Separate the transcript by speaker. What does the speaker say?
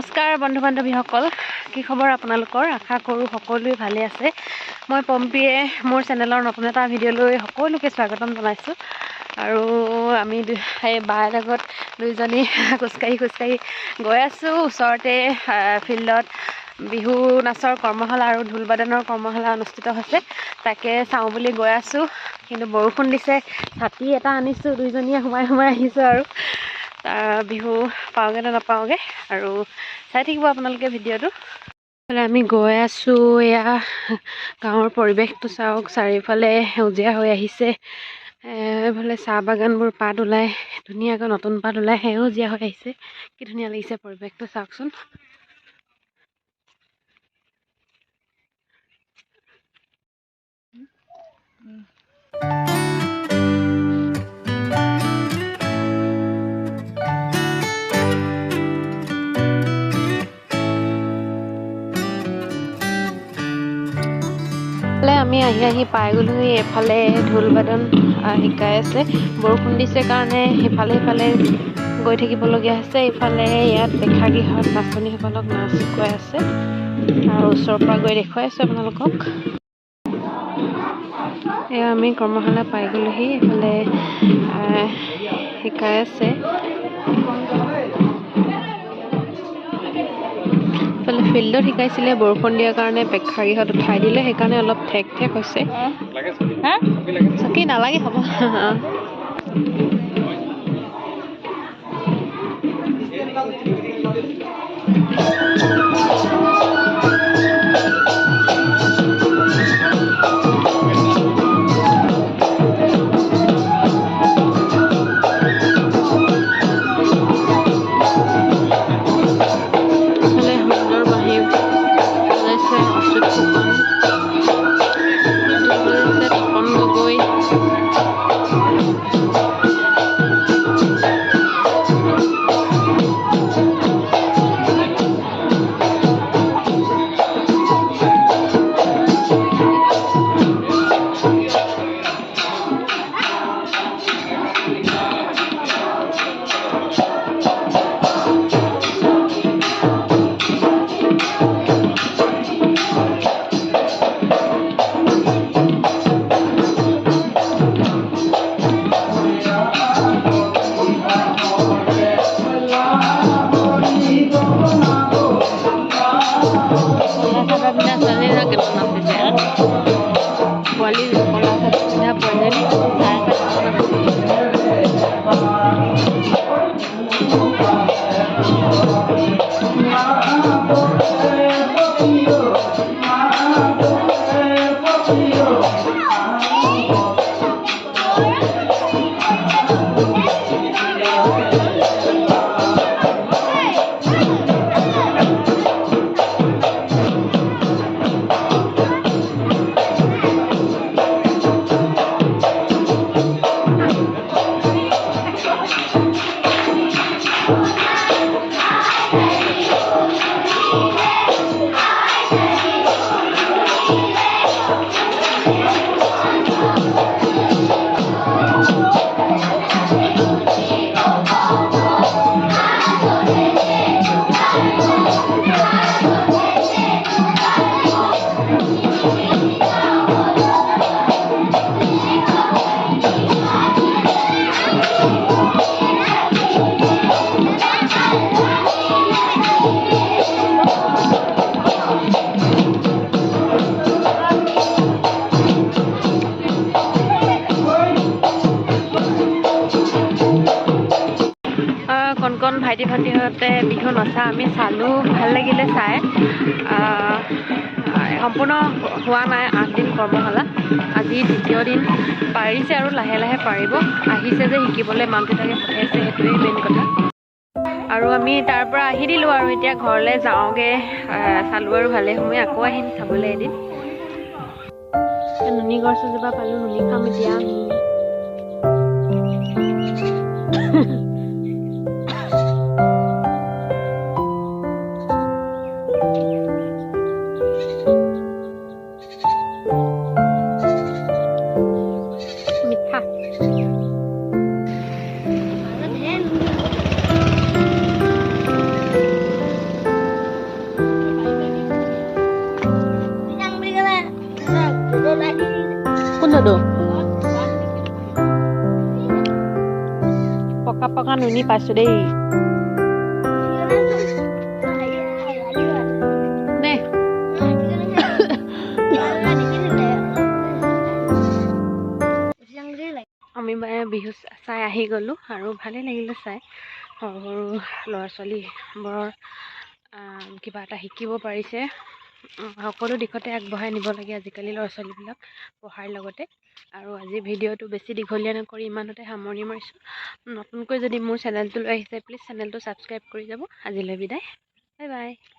Speaker 1: নমস্কাৰ বন্ধু বান্ধৱীসকল, কি খবৰ আপোনালোকৰ? আশা কৰোঁ সকলোৱে ভালে আছে। মই পম্পীয়ে মোৰ চেনেলৰ নতুন এটা ভিডিঅ'লৈ সকলোকে স্বাগতম জনাইছোঁ। আৰু আমি এই বাৰ আগত দুইজনী খোজকাঢ়ি গৈ আছোঁ। ওচৰতে ফিল্ডত বিহু নাচৰ কৰ্মশালা আৰু ঢোল বাদনৰ কৰ্মশালা অনুষ্ঠিত হৈছে, তাকে চাওঁ বুলি গৈ আছোঁ। কিন্তু বৰষুণ দিছে, ছাতি এটা আনিছোঁ, দুইজনীয়ে সোমাই আহিছোঁ আৰু বিহু পাওঁগে নে নাপাওঁগে আৰু চাই থাকিব আপোনালোকে ভিডিঅ'টো। আমি গৈ আছোঁ, এয়া গাঁৱৰ পৰিৱেশটো চাওক, চাৰিওফালে সেউজীয়া হৈ আহিছে। এইফালে চাহ বাগানবোৰ পাত ওলাই ধুনীয়াকৈ নতুন পাত ওলাই সেউজীয়া হৈ আহিছে। কি ধুনীয়া লাগিছে পৰিৱেশটো চাওকচোন। আমি আহি পাই গ'লোহি। এফালে ঢোল বাদন শিকাই আছে, বৰষুণ দিছে কাৰণে সিফালে গৈ থাকিবলগীয়া হৈছে। ইফালে ইয়াত প্ৰেক্ষাগৃহত নাচনীসকলক নাচ শিকাই আছে আৰু ওচৰৰ পৰা গৈ দেখুৱাই আছোঁ আপোনালোকক। এয়া আমি কৰ্মশালা পাই গ'লোহি, এইফালে শিকাই আছে। ফিল্ডত শিকাইছিলে, বৰষুণ দিয়াৰ কাৰণে প্ৰেক্ষাগৃহত উঠাই দিলে, সেইকাৰণে অলপ ঠেক হৈছে। চকী নালাগে, হ'ব। কণ ভাইটি ভণ্টিহঁতে বিহু নচা আমি চালোঁ, ভাল লাগিলে চাই। সম্পূৰ্ণ হোৱা নাই 8 দিন কৰ্মশালা, আজি দ্বিতীয় দিন। পাৰিছে আৰু লাহে লাহে পাৰিব, আহিছে যে শিকিবলৈ, মাক দেউতাকে পঠাইছে, সেইটোৱেই মেইন কথা। আৰু আমি তাৰ পৰা আহি দিলোঁ আৰু এতিয়া ঘৰলৈ যাওঁগৈ। চালোঁ আৰু ভালে সময় আকৌ আহিম চাবলৈ এদিন। নুনি গছ এজোপা পালোঁ, নুনি খাম এতিয়া। নুনি পাইছোঁ দেই নে আমি বিহু চাই আহি গ'লোঁ আৰু ভালেই লাগিলে চাই সৰু সৰু ল'ৰা ছোৱালীবোৰৰ কিবা এটা শিকিব পাৰিছে সকলো দিশতে আগবঢ়াই নিব লাগে আজিকালি ল'ৰা ছোৱালীবিলাক পঢ়াৰ লগতে আৰু আজি ভিডিঅ'টো বেছি দীঘলীয়া নকৰি ইমানতে সামৰণি মাৰিছোঁ নতুনকৈ যদি মোৰ চেনেলটোলৈ আহিছে প্লিজ চেনেলটো ছাবস্ক্ৰাইব কৰি যাব আজিলৈ বিদায় বাই বাই